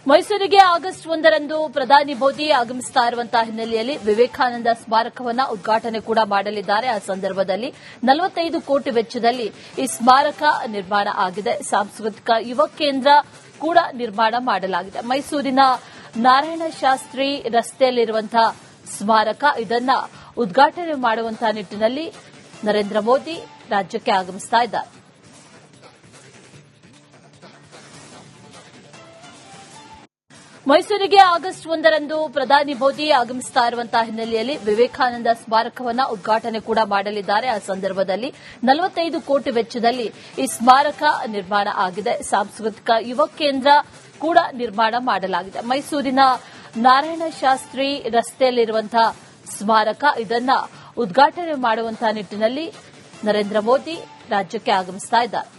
ಮೈಸೂರಿಗೆ ಆಗಸ್ಟ್ 1ರಂದು ಪ್ರಧಾನಿ ಮೋದಿ ಆಗಮಿಸುತ್ತಾ ಇರುವಂತಹ ಹಿನ್ನೆಲೆಯಲ್ಲಿ ವಿವೇಕಾನಂದ ಸ್ಮಾರಕವನ್ನು ಉದ್ಘಾಟನೆ ಕೂಡ ಮಾಡಲಿದ್ದಾರೆ. ಆ ಸಂದರ್ಭದಲ್ಲಿ 45 ಕೋಟಿ ವೆಚ್ಚದಲ್ಲಿ ಈ ಸ್ಮಾರಕ ನಿರ್ಮಾಣ ಆಗಿದೆ. ಸಾಂಸ್ಕೃತಿಕ ಯುವ ಕೇಂದ್ರ ಕೂಡ ನಿರ್ಮಾಣ ಮಾಡಲಾಗಿದೆ. ಮೈಸೂರಿನ ನಾರಾಯಣ ಶಾಸ್ತ್ರಿ ರಸ್ತೆಯಲ್ಲಿರುವಂತಹ ಸ್ಮಾರಕ ಇದನ್ನ ಉದ್ಘಾಟನೆ ಮಾಡುವಂತಹ ನಿಟ್ಟಿನಲ್ಲಿ ನರೇಂದ್ರ ಮೋದಿ ರಾಜ್ಯಕ್ಕೆ ಆಗಮಿಸುತ್ತಾ ಇದ್ದಾರೆ. ಮೈಸೂರಿಗೆ ಆಗಸ್ಟ್ 1ರಂದು ಪ್ರಧಾನಿ ಮೋದಿ ಆಗಮಿಸುತ್ತಾ ಇರುವಂತಹ ಹಿನ್ನೆಲೆಯಲ್ಲಿ ವಿವೇಕಾನಂದ ಸ್ಮಾರಕವನ್ನು ಉದ್ಘಾಟನೆ ಕೂಡ ಮಾಡಲಿದ್ದಾರೆ. ಆ ಸಂದರ್ಭದಲ್ಲಿ 45 ಕೋಟಿ ವೆಚ್ಚದಲ್ಲಿ ಈ ಸ್ಮಾರಕ ನಿರ್ಮಾಣ ಆಗಿದೆ. ಸಾಂಸ್ಕೃತಿಕ ಯುವ ಕೇಂದ್ರ ಕೂಡ ನಿರ್ಮಾಣ ಮಾಡಲಾಗಿದೆ. ಮೈಸೂರಿನ ನಾರಾಯಣ ಶಾಸ್ತ್ರಿ ರಸ್ತೆಯಲ್ಲಿರುವಂತಹ ಸ್ಮಾರಕ ಇದನ್ನ ಉದ್ಘಾಟನೆ ಮಾಡುವಂತಹ ನಿಟ್ಟಿನಲ್ಲಿ ನರೇಂದ್ರ ಮೋದಿ ರಾಜ್ಯಕ್ಕೆ ಆಗಮಿಸುತ್ತಾ ಇದ್ದಾರೆ.